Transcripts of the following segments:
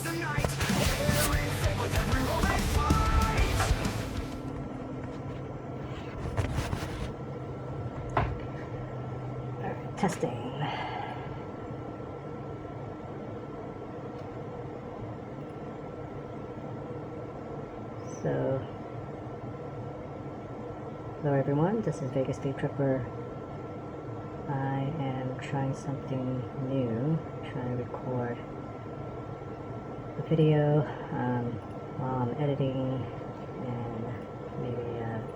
Alright, testing. So, hello everyone, this is Vegasdaytripper. I am trying something new, trying to record a video while I'm editing and maybe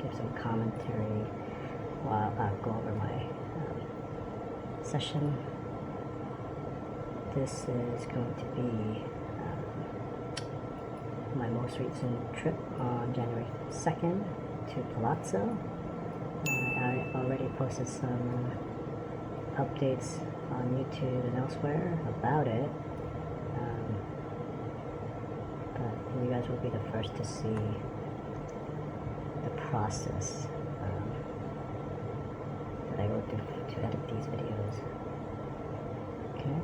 give some commentary while I go over my session. This is going to be my most recent trip on January 2nd to Palazzo. I already posted some updates on YouTube and elsewhere about it, but you guys will be the first to see the process that I go through to edit these videos. Okay,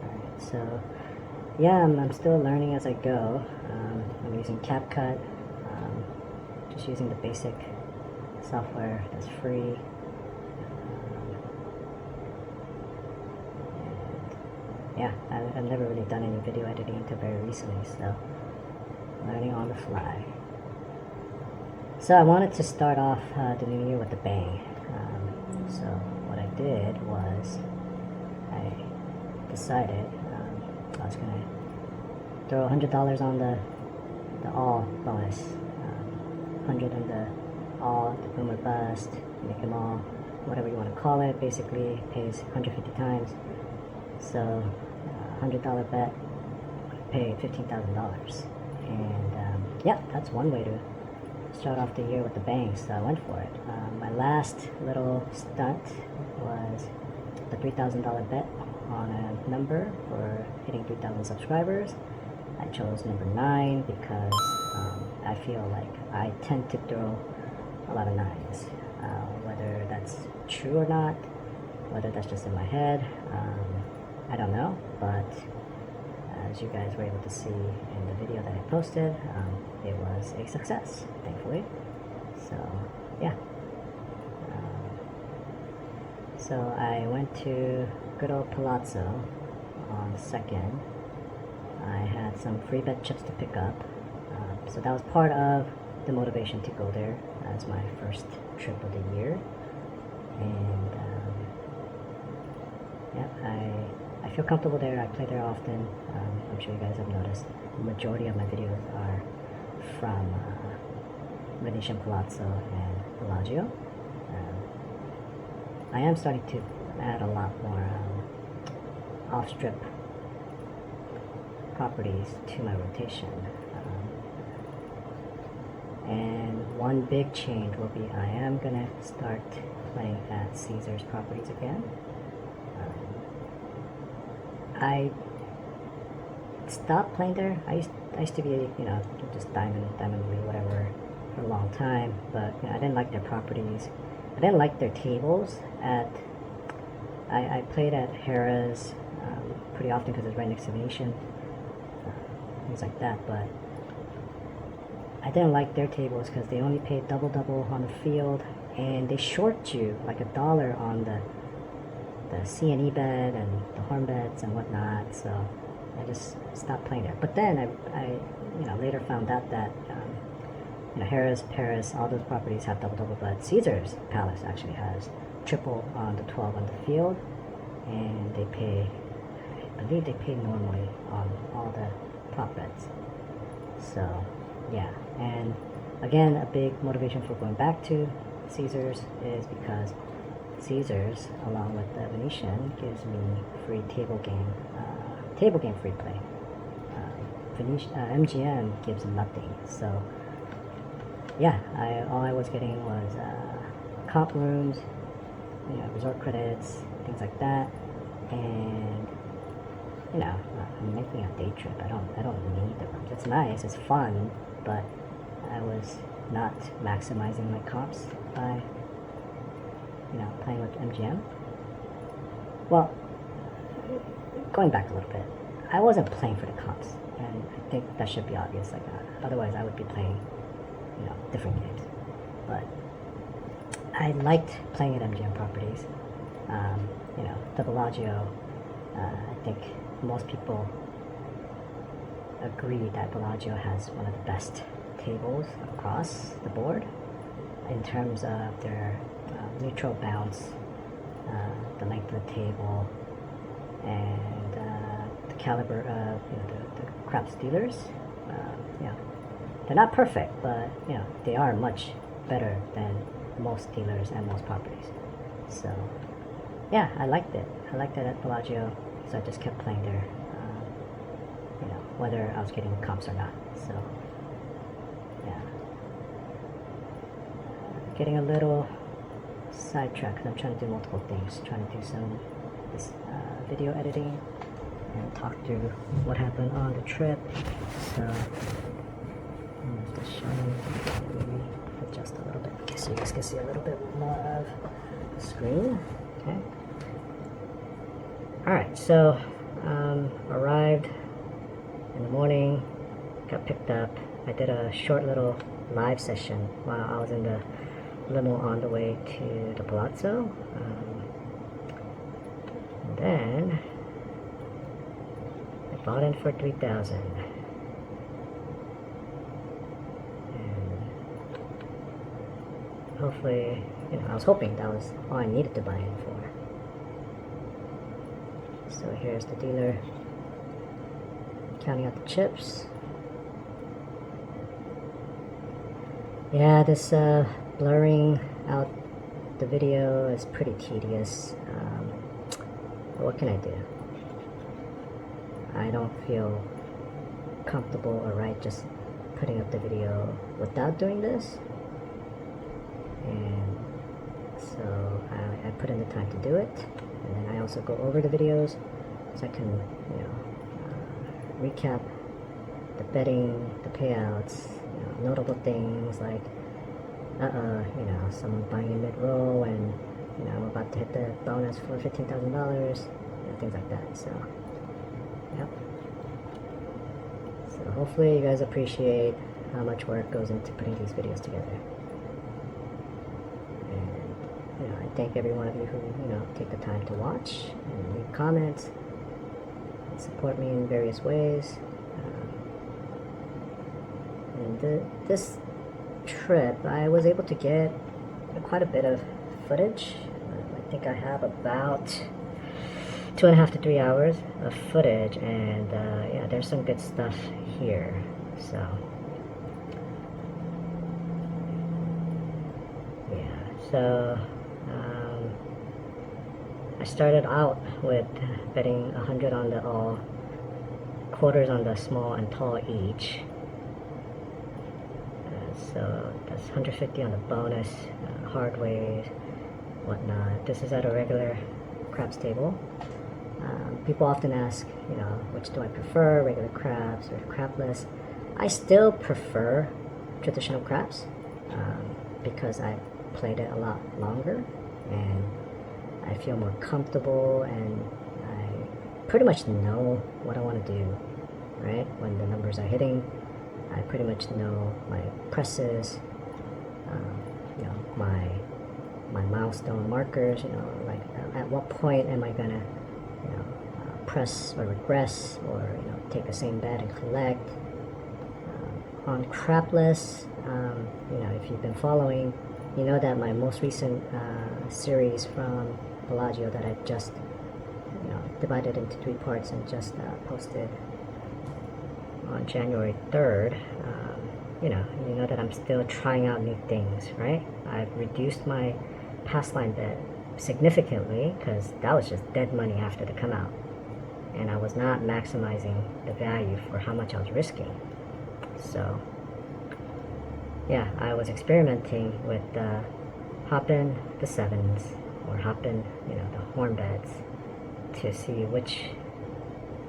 alright, so yeah, I'm still learning as I go. I'm using CapCut, just using the basic software that's free. Yeah, I've never really done any video editing until very recently, so learning on the fly. So I wanted to start off the new year with a bang. So what I did was I decided I was gonna throw $100 on the all bonus, 100 on the all, the boom or bust, make them all, whatever you want to call it. Basically pays 150 times. So $100 bet, pay $15,000, and yeah, that's one way to start off the year with a bang. So I went for it. My last little stunt was the $3,000 bet on a number for hitting 3,000 subscribers. I chose number 9 because I feel like I tend to throw a lot of 9s. Whether that's true or not, whether that's just in my head, I don't know, but as you guys were able to see in the video that I posted, it was a success, thankfully. So yeah. So I went to good old Palazzo on the 2nd. I had some free bet chips to pick up, so that was part of the motivation to go there as my first trip of the year. And yeah, I feel comfortable there. I play there often. I'm sure you guys have noticed the majority of my videos are from Venetian Palazzo and Palazzo. I am starting to add a lot more off-strip properties to my rotation. And one big change will be I am going to start playing at Caesar's properties again. I stopped playing there. I used to be, you know, just diamond, whatever, for a long time, but you know, I didn't like their properties. I didn't like their tables. I played at Harrah's pretty often because it's right next to Venetian, things like that, but I didn't like their tables because they only paid double on the field, and they short you like $1 on the C&E bet and the horn bets and whatnot. So I just stopped playing there. But then I you know, later found out that you know, Harrah's, Paris, all those properties have double, but Caesar's Palace actually has triple on the 12 on the field, and they pay, I believe they pay normally on all the prop bets. So yeah, and again, a big motivation for going back to Caesar's is because Caesar's, along with the Venetian, gives me free table game free play. MGM gives nothing. So yeah, all I was getting was comp rooms, you know, resort credits, things like that, and you know, I'm making a day trip. I don't need the rooms. It's nice, it's fun, but I was not maximizing my comps by, you know, playing with MGM. Well, going back a little bit, I wasn't playing for the comps. and I think that should be obvious like that. Otherwise, I would be playing, you know, different games. But I liked playing at MGM Properties. You know, the Palazzo, I think most people agree that Palazzo has one of the best tables across the board in terms of their neutral bounce, the length of the table, and the caliber of, you know, the craps dealers. You know, they're not perfect, but you know, they are much better than most dealers and most properties. So yeah, I liked it. I liked it at Palazzo, so I just kept playing there. You know, whether I was getting comps or not. So yeah, getting a little sidetracked because I'm trying to do multiple things. Trying to do some this video editing and talk through what happened on the trip. So just showing, maybe adjust a little bit so you guys can see a little bit more of the screen. Okay. All right. So arrived in the morning, got picked up. I did a short little live session while I was in the limo on the way to the Palazzo. And then I bought in for $3,000. And hopefully, you know, I was hoping that was all I needed to buy in for. So here's the dealer counting out the chips. Yeah, this blurring out the video is pretty tedious. But what can I do? I don't feel comfortable or right just putting up the video without doing this. And so I put in the time to do it. And then I also go over the videos so I can, you know, recap the betting, the payouts, you know, notable things like, you know, someone buying in mid-roll and, you know, I'm about to hit the bonus for $15,000, you know, things like that. So, yep. So hopefully you guys appreciate how much work goes into putting these videos together. And, you know, I thank every one of you who, you know, take the time to watch and leave comments, support me in various ways. And this trip, I was able to get quite a bit of footage. I think I have about 2.5 to 3 hours of footage, and yeah, there's some good stuff here. So yeah, so I started out with betting 100 on the all, quarters on the small and tall each. So that's 150 on the bonus, hard ways, whatnot. This is at a regular craps table. People often ask, you know, which do I prefer, regular craps or crapless? I still prefer traditional craps because I played it a lot longer and I feel more comfortable and I pretty much know what I want to do, right? When the numbers are hitting, I pretty much know my presses, you know, my milestone markers, you know, like at what point am I gonna, you know, press or regress or, you know, take the same bet and collect. On crapless, you know, if you've been following, you know that my most recent series from Palazzo that I just, you know, divided into 3 parts and just posted on January 3rd, you know that I'm still trying out new things, right? I've reduced my pass line bet significantly because that was just dead money after the come out, and I was not maximizing the value for how much I was risking. So yeah, I was experimenting with hopping the sevens or hopping, you know, the horn bets to see which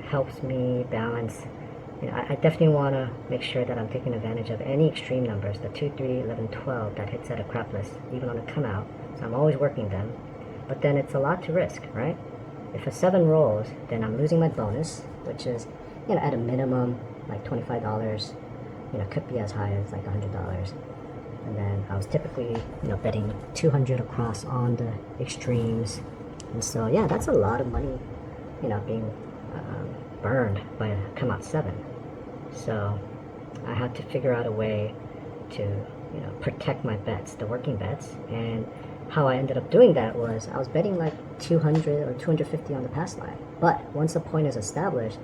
helps me balance. You know, I definitely want to make sure that I'm taking advantage of any extreme numbers, the 2, 3, 11, 12 that hits at a crapless, even on a come out. So I'm always working them. But then it's a lot to risk, right? If a 7 rolls, then I'm losing my bonus, which is, you know, at a minimum like $25. You know, could be as high as like $100. And then I was typically, you know, betting 200 across on the extremes. And so, yeah, that's a lot of money, you know, being burned by come out 7. So I had to figure out a way to, you know, protect my bets, the working bets. And how I ended up doing that was I was betting like 200 or 250 on the pass line. But once a point is established,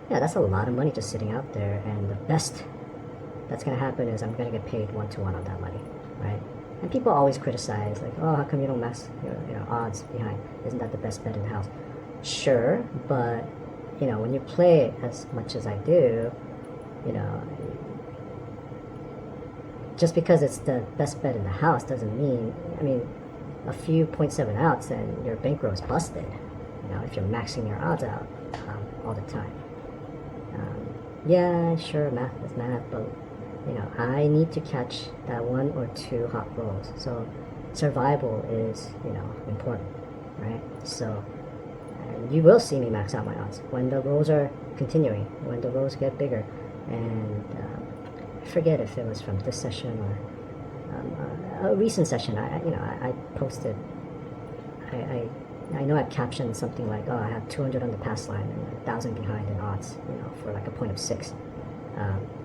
yeah, that's a lot of money just sitting out there. And the best that's going to happen is I'm going to get paid 1-to-1 on that money, right? And people always criticize, like, oh, how come you don't max your odds behind? Isn't that the best bet in the house? Sure, but, you know, when you play as much as I do, you know, just because it's the best bet in the house doesn't mean, I mean, a few 0.7 outs and your bankroll is busted, you know, if you're maxing your odds out all the time. Yeah, sure, math is math, but you know, I need to catch that 1 or 2 hot rolls. So survival is, you know, important, right? So you will see me max out my odds when the rolls are continuing, when the rolls get bigger. And I forget if it was from this session or a recent session. I posted. I know I captioned something like, "Oh, I have 200 on the pass line and 1,000 behind in odds, you know, for like a point of 6."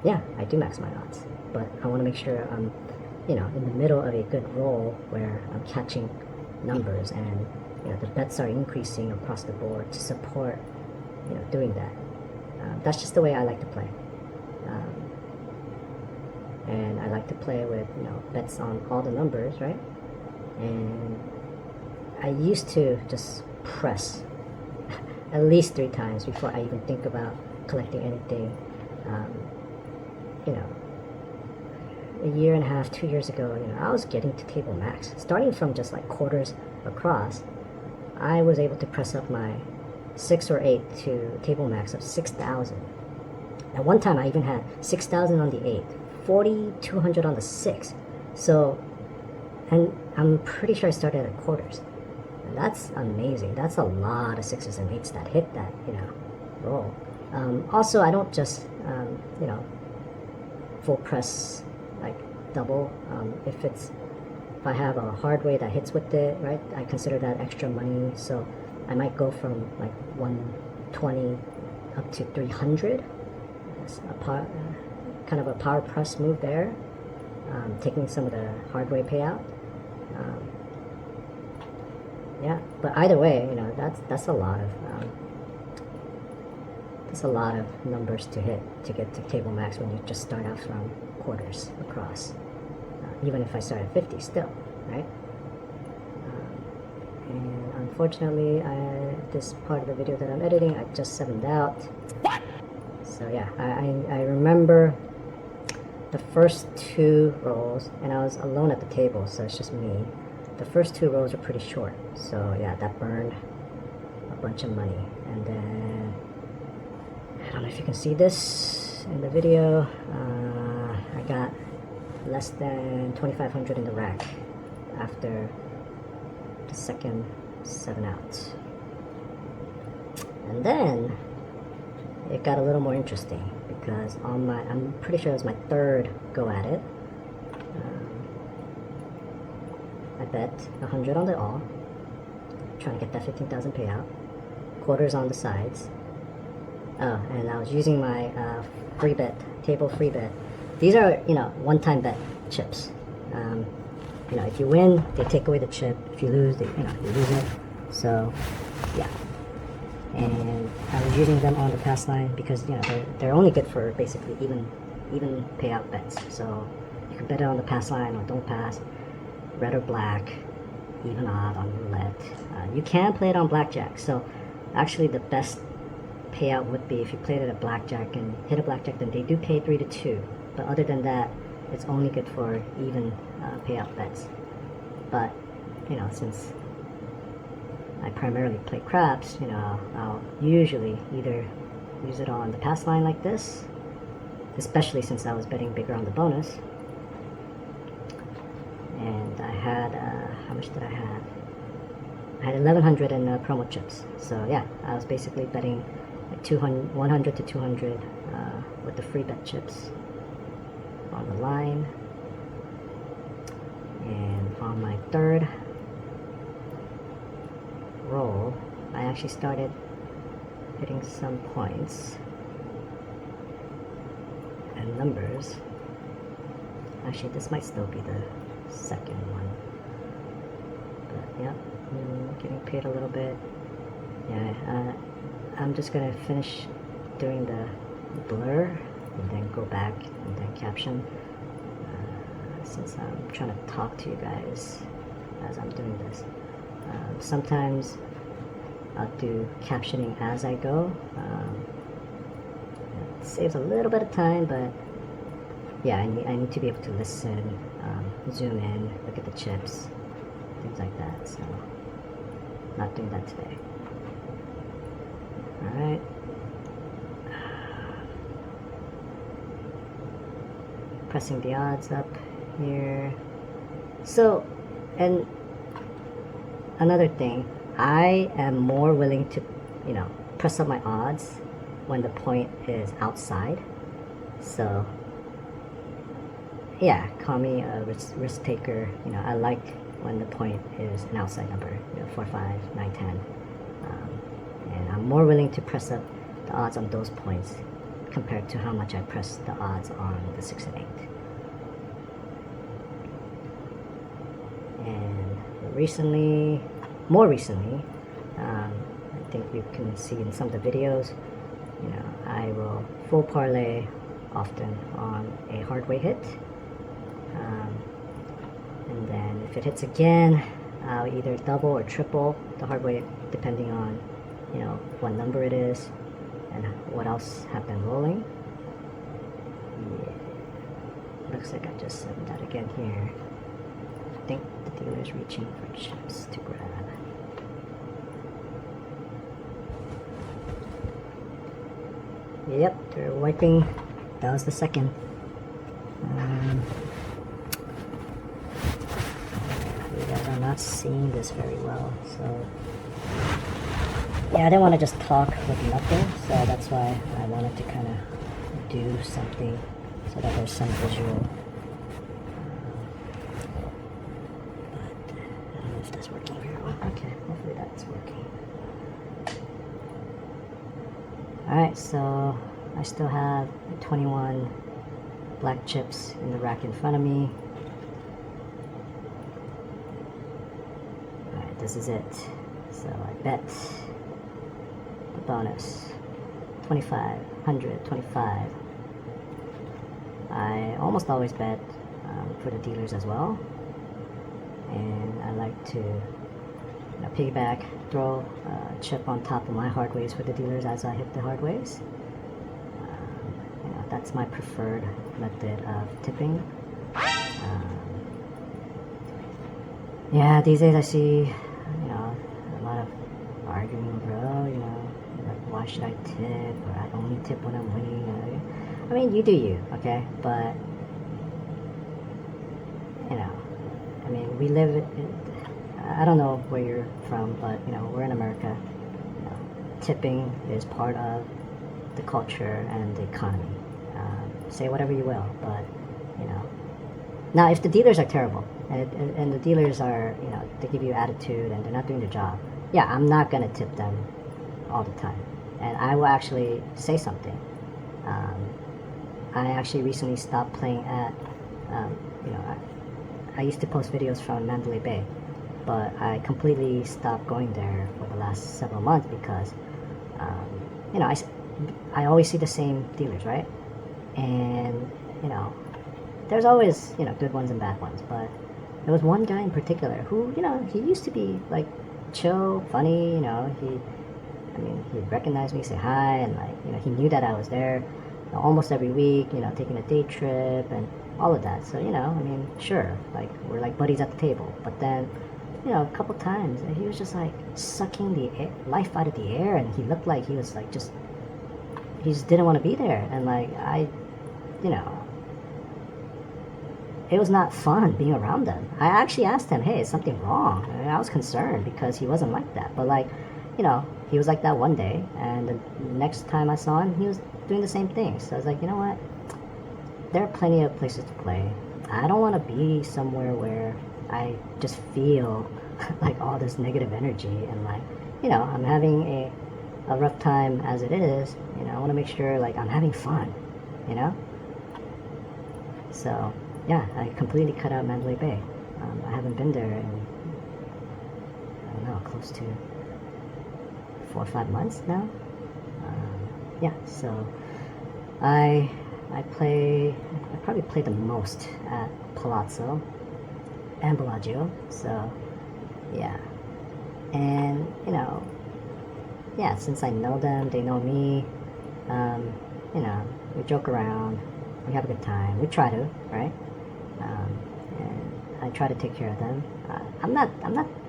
Yeah, I do max my odds, but I want to make sure I'm, you know, in the middle of a good roll where I'm catching numbers and, you know, the bets are increasing across the board to support, you know, doing that. That's just the way I like to play. And I like to play with, you know, bets on all the numbers, right? And I used to just press at least 3 times before I even think about collecting anything. You know, a year and a half, 2 years ago, you know, I was getting to table max. Starting from just like quarters across, I was able to press up my 6 or 8 to table max of 6,000. At one time, I even had 6,000 on the 8, 4,200 on the 6. So, and I'm pretty sure I started at quarters. And that's amazing. That's a lot of 6s and 8s that hit that, you know, roll. Also, I don't just, you know, full press, like double. If I have a hard way that hits with it, right, I consider that extra money. So I might go from like 120 up to 300. That's kind of a power press move there, taking some of the hard way payout. Yeah, but either way, you know, that's a lot of numbers to hit to get to table max when you just start out from quarters across. Even if I start at 50 still, right? And unfortunately, this part of the video that I'm editing, I just 7'd out. What? So yeah, I remember the first 2 rolls, and I was alone at the table, so it's just me. The first 2 rolls are pretty short, so yeah, that burned a bunch of money. And then, I don't know if you can see this in the video, I got less than 2,500 in the rack after the second 7 outs. And then it got a little more interesting because I'm pretty sure it was my 3rd go at it. I bet 100 on the all, trying to get that 15,000 payout, quarters on the sides. Oh, and I was using my free bet, table free bet. These are, you know, one-time bet chips. You know, if you win, they take away the chip. If you lose, you lose it. So, yeah. And I was using them on the pass line because, you know, they're only good for basically even payout bets. So you can bet it on the pass line or don't pass. Red or black, even odd on roulette. You can play it on blackjack. So actually the best payout would be if you played it at blackjack and hit a blackjack, then they do pay 3-2. But other than that, it's only good for even payout bets. But, you know, since I primarily play craps, you know, I'll usually either use it on the pass line like this, especially since I was betting bigger on the bonus. And I had, how much did I have? I had 1,100 in promo chips. So yeah, I was basically betting like 100 to 200 with the free bet chips on the line. And on my third roll, I actually started hitting some points and numbers. Actually, this might still be the second one. But yeah, getting paid a little bit. Yeah, I'm just gonna finish doing the blur and then go back and then caption, since I'm trying to talk to you guys as I'm doing this. Sometimes I'll do captioning as I go. It saves a little bit of time, but yeah, I need to be able to listen, zoom in, look at the chips, things like that. So not doing that today. Alright. Pressing the odds up here. So, and another thing, I am more willing to, press up my odds when the point is outside. So, yeah, call me a risk taker. I like when the point is an outside number, 4, 5, 9, 10. And I'm more willing to press up the odds on those points compared to how much I press the odds on the 6 and 8. And more recently, I think you can see in some of the videos, I will full parlay often on a hard way hit. And then if it hits again, I'll either double or triple the hard way, depending on what number it is and what else have been rolling. Yeah, looks like I just said that again here. I think the dealer's reaching for chips to grab. Yep, they're wiping. That was the second. You guys are not seeing this very well, so yeah, I didn't want to just talk with nothing, so that's why I wanted to kind of do something so that there's some visual. But I don't know if that's working very well. Okay, hopefully that's working. Alright, so I still have 21 black chips in the rack in front of me. Alright, this is it. So I bet the bonus 25, 100, 25. I almost always bet for the dealers as well, and I like to piggyback, throw a chip on top of my hard ways for the dealers as I hit the hard ways. That's my preferred method of tipping. Yeah, these days I see a lot of arguing over, like, why should I tip, or I only tip when I'm winning. I mean, you do you, okay? But I mean, we live in, I don't know where you're from, but we're in America. Tipping is part of the culture and the economy. Say whatever you will, but now if the dealers are terrible and the dealers are they give you attitude and they're not doing their job, yeah, I'm not gonna tip them all the time, and I will actually say something. I actually recently stopped playing at I used to post videos from Mandalay Bay, but I completely stopped going there for the last several months because I always see the same dealers, right? And there's always good ones and bad ones, but there was one guy in particular who he used to be like chill, funny. He'd recognize me, say hi, and he knew that I was there almost every week, taking a day trip and all of that. So sure, like we're like buddies at the table. But then a couple times he was just like sucking the life out of the air, and he looked like he was like he just didn't want to be there. And like it was not fun being around them. I actually asked him, hey, is something wrong? I was concerned because he wasn't like that. But like you know, he was like that one day, and the next time I saw him, he was doing the same thing. So I was like, you know what? There are plenty of places to play. I don't want to be somewhere where I just feel like all this negative energy and like, you know, I'm having a rough time as it is. You know, I want to make sure like I'm having fun, you know? So, yeah, I completely cut out Mandalay Bay. I haven't been there in, I don't know, close to 4 or 5 months now. Yeah, so I probably play the most at Palazzo and Bellagio, so yeah. And, you know, yeah, since I know them, they know me, you know, we joke around, we have a good time, we try to, right? And I try to take care of them. I'm not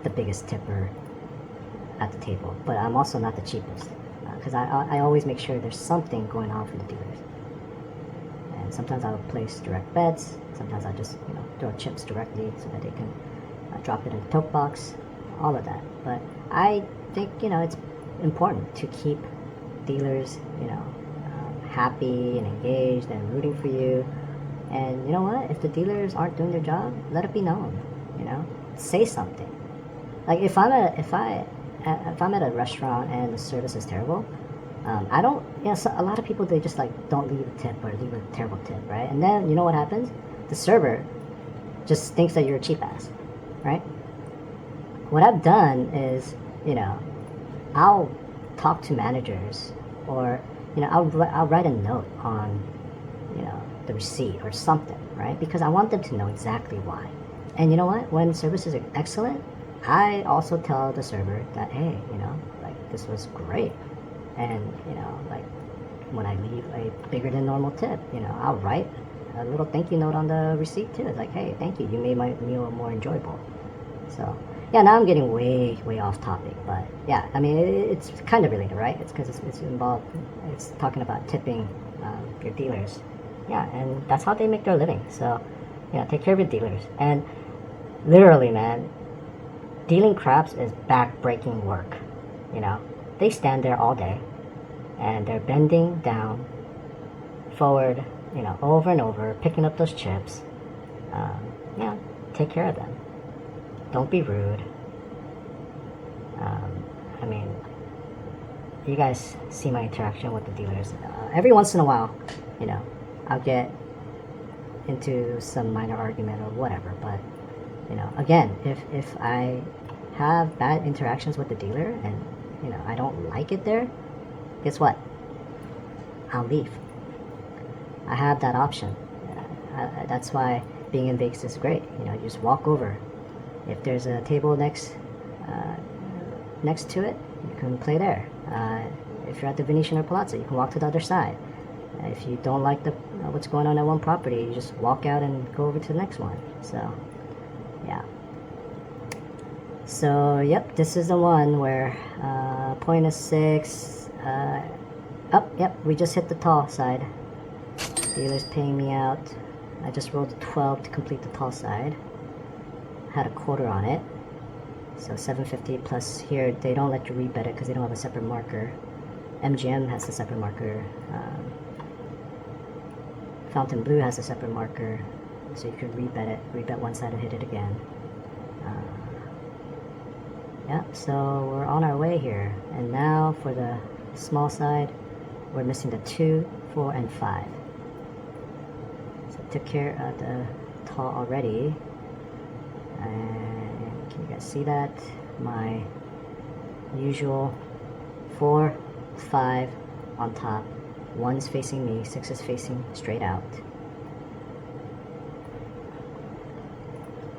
the biggest tipper at the table, but I'm also not the cheapest, because I always make sure there's something going on for the dealers. And sometimes I'll place direct bets, sometimes I'll just, you know, throw chips directly so that they can drop it in the tote box, all of that. But I think, you know, it's important to keep dealers, you know, happy and engaged and rooting for you. And you know what? If the dealers aren't doing their job, let it be known. You know, say something. Like if I'm at a restaurant and the service is terrible, I don't. You know, so a lot of people, they just like don't leave a tip or leave a terrible tip, right? And then you know what happens? The server just thinks that you're a cheap ass, right? What I've done is, you know, I'll talk to managers, or you know, I'll write a note on, you know, the receipt or something, right? Because I want them to know exactly why. And you know what? When services are excellent, I also tell the server that, hey, you know, like this was great, and you know, like when I leave a bigger than normal tip, you know, I'll write a little thank you note on the receipt too. It's like, hey, thank you, you made my meal more enjoyable. So yeah, now I'm getting way off topic, but yeah, I mean it's kind of related, right? It's because it's involved. It's talking about tipping your dealers, yeah, and that's how they make their living. So yeah, take care of your dealers. And literally, man, dealing craps is back-breaking work. You know, they stand there all day, and they're bending down, forward, you know, over and over, picking up those chips. Yeah, take care of them. Don't be rude. I mean, you guys see my interaction with the dealers. Every once in a while, you know, I'll get into some minor argument or whatever. But, you know, again, if I have bad interactions with the dealer and, you know, I don't like it there, guess what? I'll leave. I have that option. That's why being in Vegas is great. You know, you just walk over. If there's a table next to it, you can play there. If you're at the Venetian or Palazzo, you can walk to the other side. If you don't like what's going on at one property, you just walk out and go over to the next one. So, yeah. So, yep, this is the one where point is 6. Yep, we just hit the tall side. Dealer's paying me out. I just rolled a 12 to complete the tall side. Had a quarter on it, so 750 plus. Here they don't let you rebet it because they don't have a separate marker. MGM has a separate marker. Fountain Blue has a separate marker, so you can rebet it, rebet one side and hit it again. Yeah, so we're on our way here. And now for the small side, we're missing the 2, 4, and 5. So took care of the tall already. And can you guys see that? My usual 4, 5 on top. 1 is facing me, 6 is facing straight out.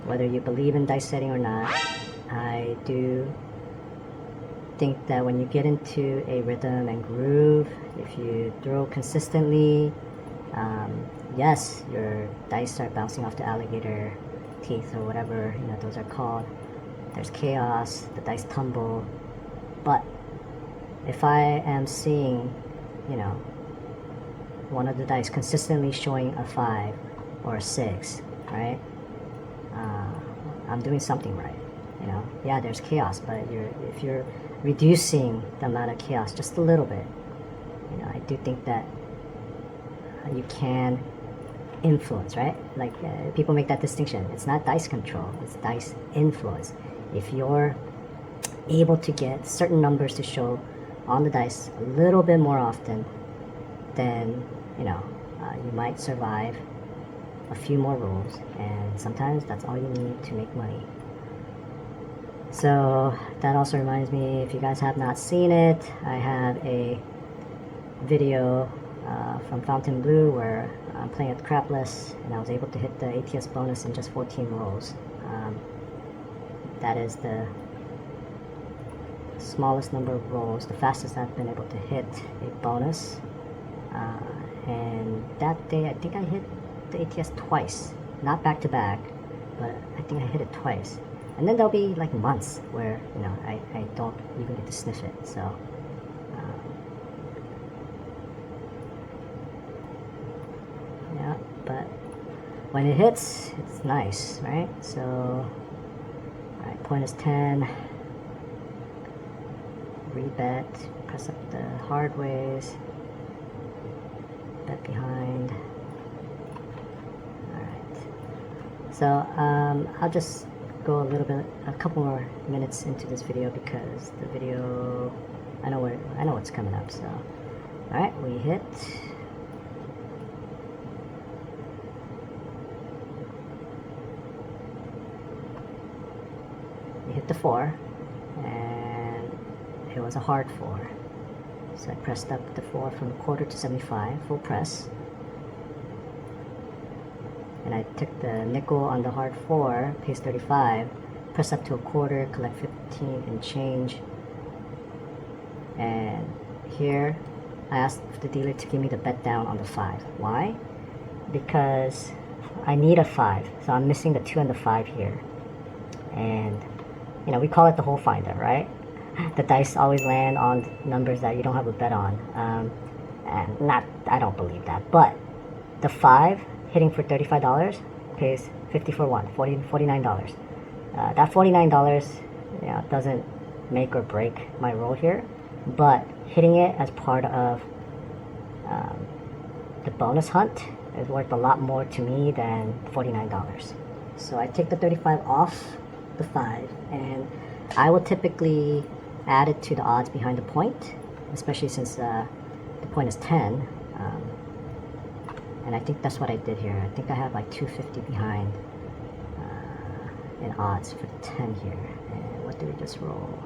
Whether you believe in dice setting or not, I do think that when you get into a rhythm and groove, if you throw consistently, yes, your dice start bouncing off the alligator teeth or whatever, you know, those are called. There's chaos, the dice tumble. But if I am seeing, you know, one of the dice consistently showing a 5 or a 6, right? I'm doing something right. you know, yeah, there's chaos, but if you're reducing the amount of chaos just a little bit, you know, I do think that you can influence, right? Like people make that distinction. It's not dice control, it's dice influence. If you're able to get certain numbers to show on the dice a little bit more often, then, you know, you might survive a few more rolls, and sometimes that's all you need to make money. So that also reminds me, if you guys have not seen it, I have a video from Fontainebleau where I'm playing at crapless, and I was able to hit the ATS bonus in just 14 rolls. That is the smallest number of rolls, the fastest I've been able to hit a bonus. And that day I think I hit the ATS twice, not back to back, but I think I hit it twice. And then there'll be like months where, you know, I don't even get to sniff it. So yeah, but when it hits, it's nice, right? So alright, point is 10. Rebet, press up the hard ways, bet behind. Alright, so I'll just go a couple more minutes into this video, because the video, I know what's coming up. So alright, we hit. We hit the 4, and it was a hard 4. So I pressed up the 4 from a quarter to 75, full press. And I took the nickel on the hard 4, pays 35, press up to a quarter, collect 15 and change. And here I asked the dealer to give me the bet down on the 5. Why? Because I need a 5, so I'm missing the 2 and the 5 here. And, you know, we call it the hole finder, right? The dice always land on numbers that you don't have a bet on. And I don't believe that, but the 5 hitting for $35 pays 50 for 1, $49. That $49, you know, doesn't make or break my roll here, but hitting it as part of the bonus hunt is worth a lot more to me than $49. So I take the 35 off the 5, and I will typically add it to the odds behind the point, especially since the point is 10. And I think that's what I did here. I think I have like 250 behind in odds for the 10 here. And what did we just roll?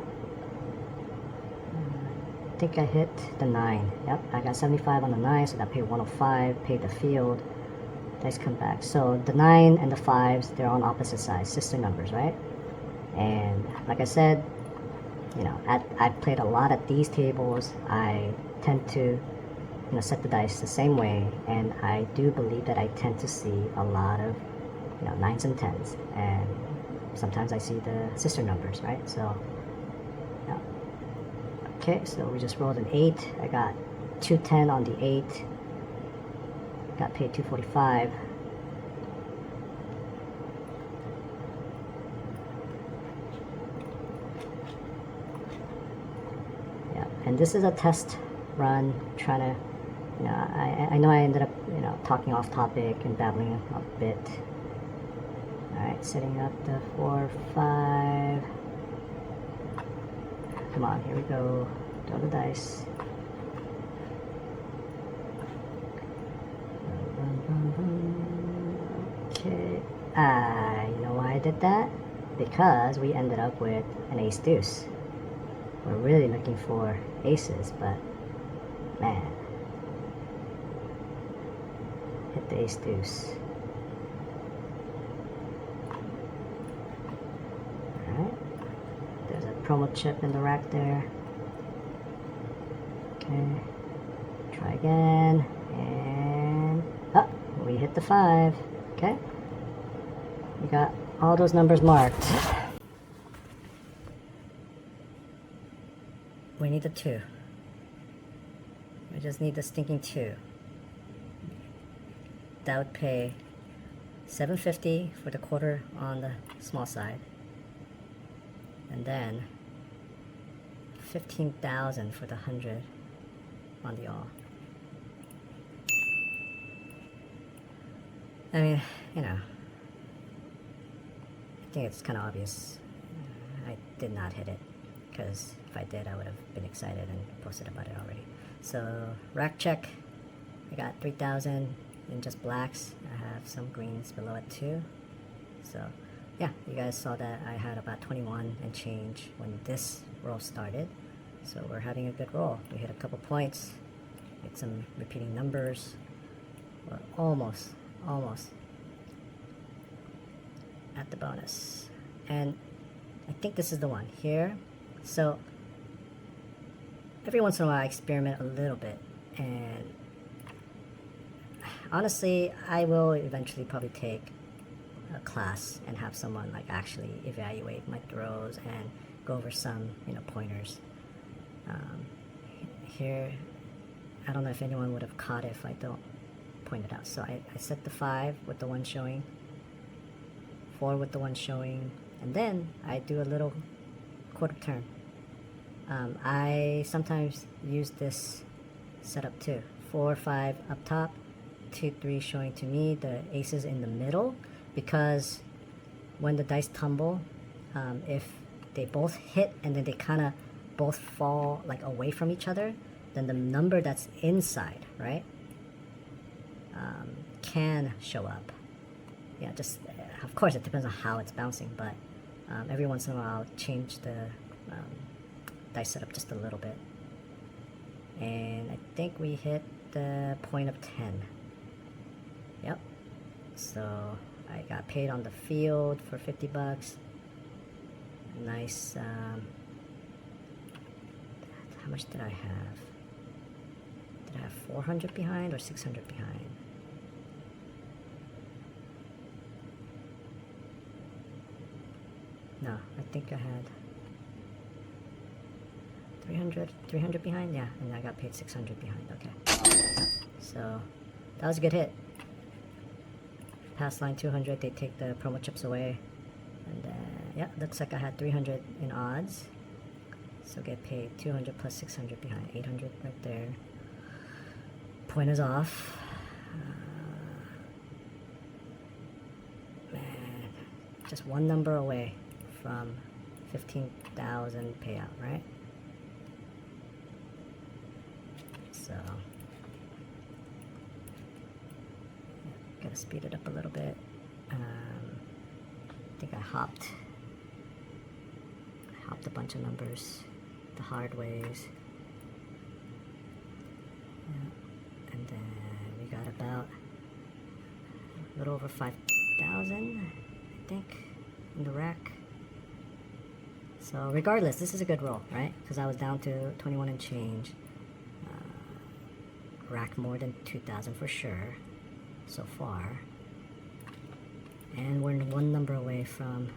I think I hit the 9. Yep, I got 75 on the 9, so that paid 105, paid the field. Dice come back. So the 9 and the 5s, they're on opposite sides, sister numbers, right? And like I said, you know, I've played a lot at these tables. I tend to, you know, set the dice the same way, and I do believe that I tend to see a lot of, you know, 9s and 10s, and sometimes I see the sister numbers, right? So yeah. Okay, so we just rolled an 8. I got 210 on the 8, got paid 245. And this is a test run, trying to, you know, I know I ended up, you know, talking off topic and babbling a bit. Alright, setting up the 4, 5. Come on, here we go. Throw the dice. Okay. You know why I did that? Because we ended up with an ace deuce. We're really looking for aces, but man, hit the ace deuce. Alright, there's a promo chip in the rack there. Okay, try again, and we hit the 5. Okay, we got all those numbers marked. We need the 2. We just need the stinking 2. That would pay $7.50 for the quarter on the small side. and then 15,000 for the 100 on the all. I mean, you know, I think it's kind of obvious. I did not hit it, because if I did, I would have been excited and posted about it already. So rack check, I got 3,000 in just blacks. I have some greens below it too. So yeah, you guys saw that I had about 21 and change when this roll started. So we're having a good roll. We hit a couple points, hit some repeating numbers. We're almost at the bonus. And I think this is the one here. So every once in a while I experiment a little bit, and honestly I will eventually probably take a class and have someone like actually evaluate my throws and go over some, you know, pointers. Here, I don't know if anyone would have caught it if I don't point it out. So I set the 5 with the 1 showing, 4 with the 1 showing, and then I do a little quarter turn. I sometimes use this setup too. 4, 5 up top, 2, 3 showing to me, the aces in the middle, because when the dice tumble, if they both hit and then they kind of both fall like away from each other, then the number that's inside, right, can show up. Yeah, just of course it depends on how it's bouncing, but every once in a while I'll change the dice setup just a little bit. And I think we hit the point of 10. Yep. So I got paid on the field for 50 bucks. Nice. How much did I have? Did I have 400 behind or 600 behind? No, I think I had 300 behind, yeah, and I got paid 600 behind. Okay, so that was a good hit. Pass line 200, they take the promo chips away, and yeah, looks like I had 300 in odds, so get paid 200 plus 600 behind, 800 right there. Point is off. Man, just one number away from 15,000 payout, right? So yeah, gotta speed it up a little bit. I think I hopped a bunch of numbers the hard ways. Yeah. And then we got about a little over 5,000, I think, in the rack. So regardless, this is a good roll, right? Because I was down to 21 and change. Rack more than 2,000 for sure so far. And we're one number away from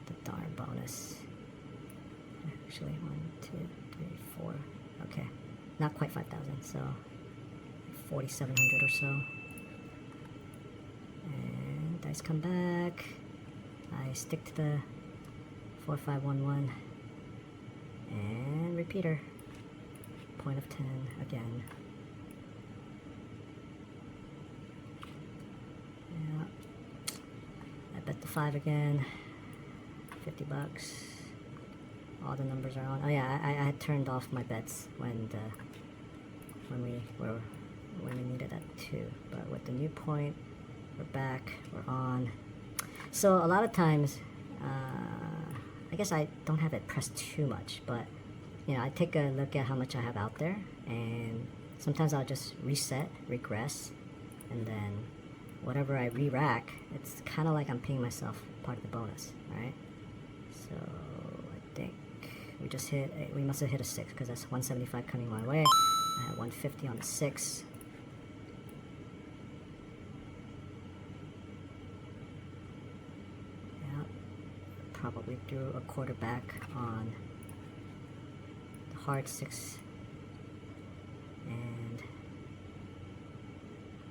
the darn bonus. Actually, 1, 2, 3, 4. Okay, not quite 5,000, so 4,700 or so. And dice come back. I stick to the 4, 5, 1, 1, and repeater. Point of 10 again. Yeah. I bet the 5 again. 50 bucks. All the numbers are on. Oh yeah, I had turned off my bets when we needed that too. But with the new point, we're back. We're on. So a lot of times, I guess I don't have it pressed too much, but you know, I take a look at how much I have out there, and sometimes I'll just reset, regress, and then whatever I re-rack, it's kind of like I'm paying myself part of the bonus, right? So I think we must have hit a 6, because that's 175 coming my way. I had 150 on the 6. Yeah, probably threw a quarter back on hard 6, and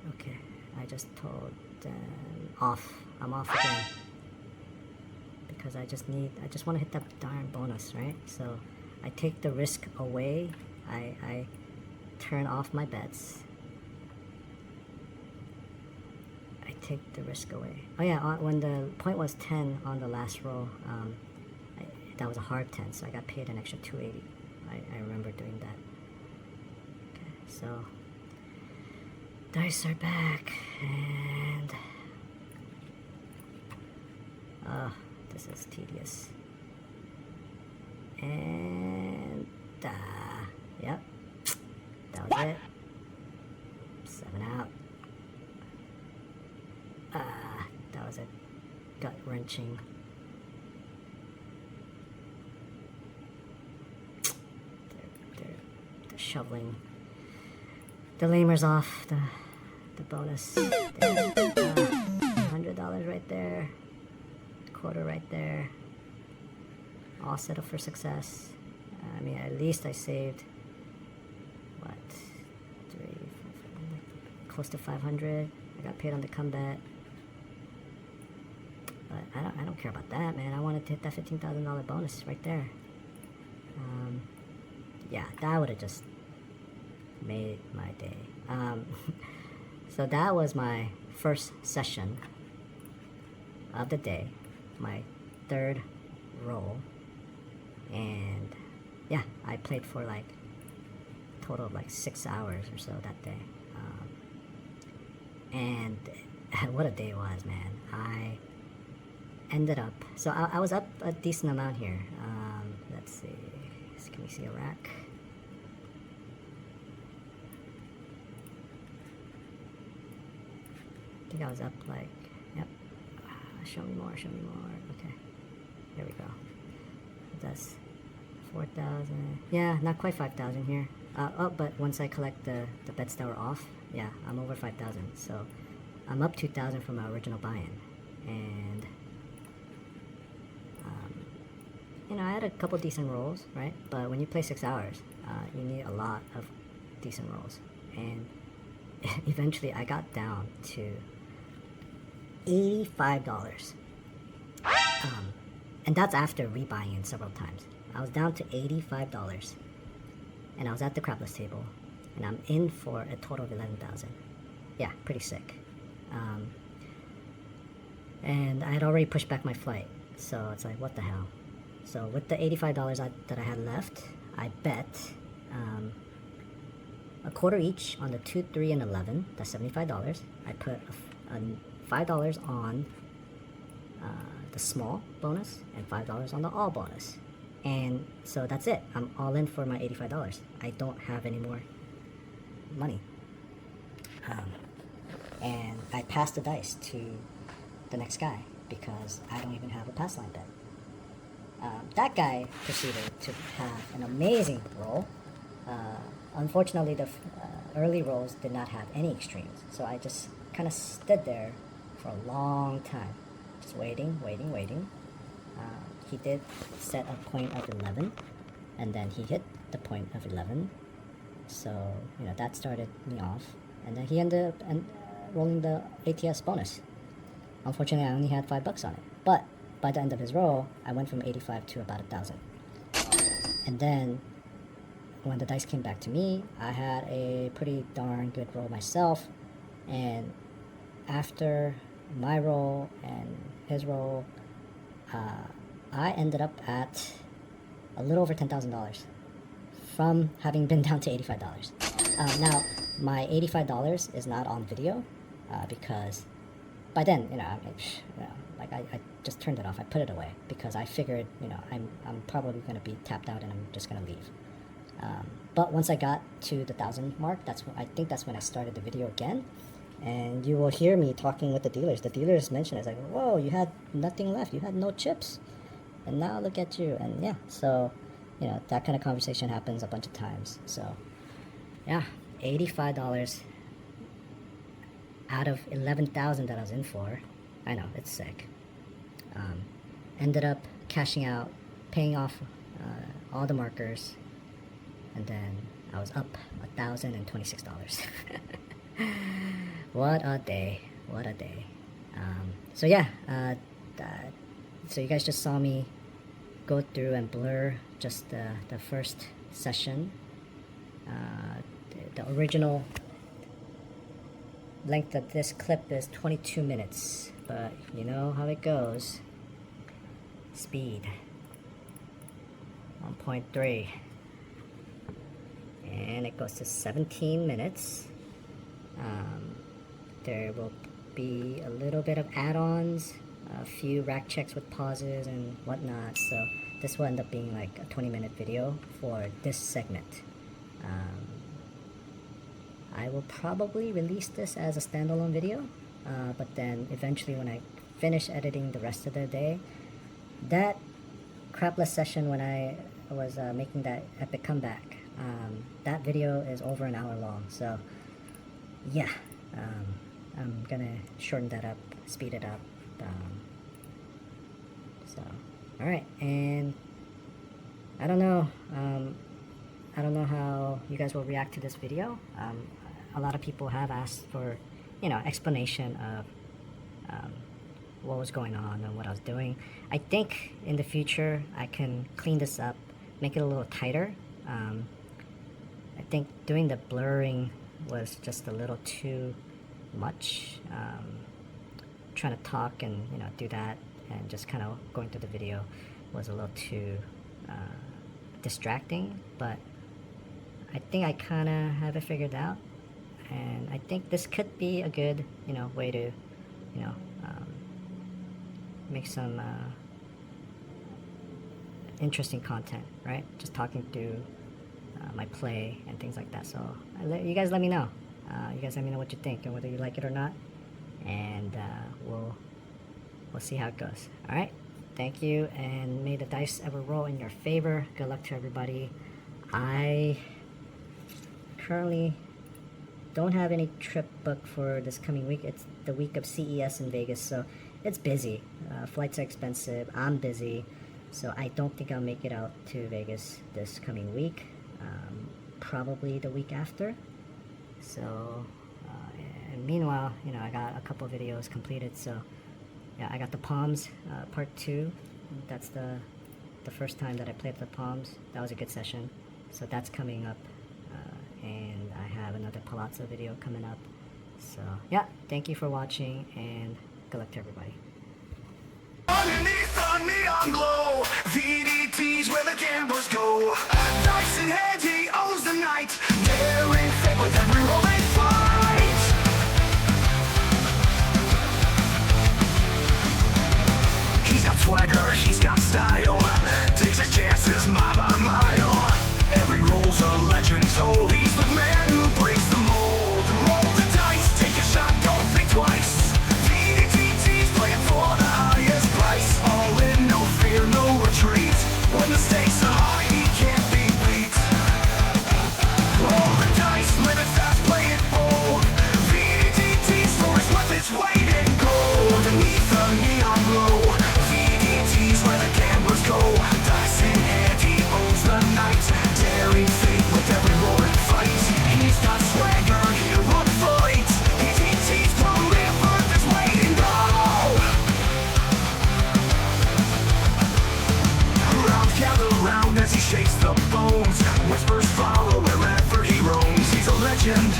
okay, I just told them off. I'm off again because I just want to hit that darn bonus, right? So I take the risk away. I turn off my bets. I take the risk away. Oh yeah, when the point was 10 on the last roll, that was a hard 10, so I got paid an extra 280. I remember doing that. Okay, so dice are back, and this is tedious. And yep, that was it. 7 out. That was a gut-wrenching. They're shoveling the lamers off the bonus. $100 right there, quarter right there. All set up for success. I mean, at least I saved what, close to 500. I got paid on the comeback, but I don't care about that, man. I wanted to hit that $15,000 bonus right there. Yeah, that would have just made my day. So that was my first session of the day, my third roll, and yeah, I played for like a total of like 6 hours or so that day. And what a day it was, man. I ended up, so I was up a decent amount here. Let's see, can we see a rack? I think I was up like, yep, show me more, okay, here we go. That's 4,000, yeah, not quite 5,000 here. Oh, but once I collect the bets that were off, yeah, I'm over 5,000, so I'm up 2,000 from my original buy-in. And you know, I had a couple decent rolls, right? But when you play 6 hours, you need a lot of decent rolls, and eventually I got down to $85. And that's after rebuying in several times. I was down to $85, and I was at the crapless table, and I'm in for a total of 11,000. Yeah, pretty sick. And I had already pushed back my flight, so it's like, what the hell? So with the $85 that I had left, I bet a quarter each on the 2, 3, and 11. That's $75. I put $5 on the small bonus and $5 on the all bonus, and so that's it. I'm all in for my $85. I don't have any more money, and I passed the dice to the next guy because I don't even have a pass line bet. That guy proceeded to have an amazing roll. Unfortunately, the early rolls did not have any extremes, so I just kind of stood there for a long time, just waiting. He did set a point of 11, and then he hit the point of 11, so you know that started me off, and then he ended up rolling the ATS bonus. Unfortunately, I only had $5 on it, but by the end of his roll, I went from 85 to about 1,000. And then when the dice came back to me, I had a pretty darn good roll myself, and after my roll and his roll, I ended up at a little over $10,000 from having been down to $85. Now, my $85 is not on video because by then, like I just turned it off. I put it away because I figured, I'm probably going to be tapped out and I'm just going to leave. But once I got to the 1,000 mark, I think that's when I started the video again. And you will hear me talking with the dealers. The dealers mentioned it's like, whoa, you had nothing left. You had no chips. And now look at you. And yeah, so, that kind of conversation happens a bunch of times. So, yeah, $85 out of 11,000 that I was in for. I know, it's sick. Ended up cashing out, paying off all the markers, and then I was up $1,026. What a day. So yeah, So you guys just saw me go through and blur just the first session. The original length of this clip is 22 minutes, but you know how it goes. Speed 1.3, and it goes to 17 minutes. There will be a little bit of add-ons, a few rack checks with pauses and whatnot, so this will end up being like a 20-minute video for this segment. I will probably release this as a standalone video, but then eventually when I finish editing the rest of the day, that crapless session when I was making that epic comeback, that video is over an hour long, so yeah, I'm gonna shorten that up, speed it up. So alright, and I don't know how you guys will react to this video. A lot of people have asked for, you know, explanation of what was going on and what I was doing. I think in the future I can clean this up, make it a little tighter. I think doing the blurring was just a little too much. Trying to talk and, you know, do that and just kind of going through the video was a little too distracting, but I think I kind of have it figured out, and I think this could be a good, you know, way to, you know, make some interesting content, right? Just talking through my play and things like that. So you guys let me know. You guys let me know what you think and whether you like it or not, and we'll see how it goes. All right, thank you, and may the dice ever roll in your favor. Good luck to everybody. I currently don't have any trip booked for this coming week. It's the week of CES in Vegas, so it's busy. Flights are expensive. I'm busy, so I don't think I'll make it out to Vegas this coming week. Probably the week after. So and meanwhile, you know, I got a couple videos completed. So yeah, I got the Palms part 2. That's the first time that I played the Palms. That was a good session. So that's coming up, and I have another Palazzo video coming up. So yeah, thank you for watching, and good luck to everybody. Underneath the neon glow, VDT's where the gamblers go. Dice in hand, he owns the night, daring fate with every roll they fight. He's got swagger, he's got style, takes his chances mile by mile. Every roll's a legend told, he's the man who breaks the mold. Roll the dice, take a shot, don't think twice. VDT's playing for the highest price. All in, no fear, no retreat. When the stakes are high, he can't be beat. Roll the dice, live it fast, play it bold. VDT's story's worth its weight in gold. Beneath the neon glow, VDT's where the gamblers go. Dice in hand, he owns the night, daring fate with every roll and fight. He's got swagger, he'll run fight. VDT's proven worth its weight in gold. Crowds gather round as he shakes the bones. Whispers follow wherever he roams. He's a legend.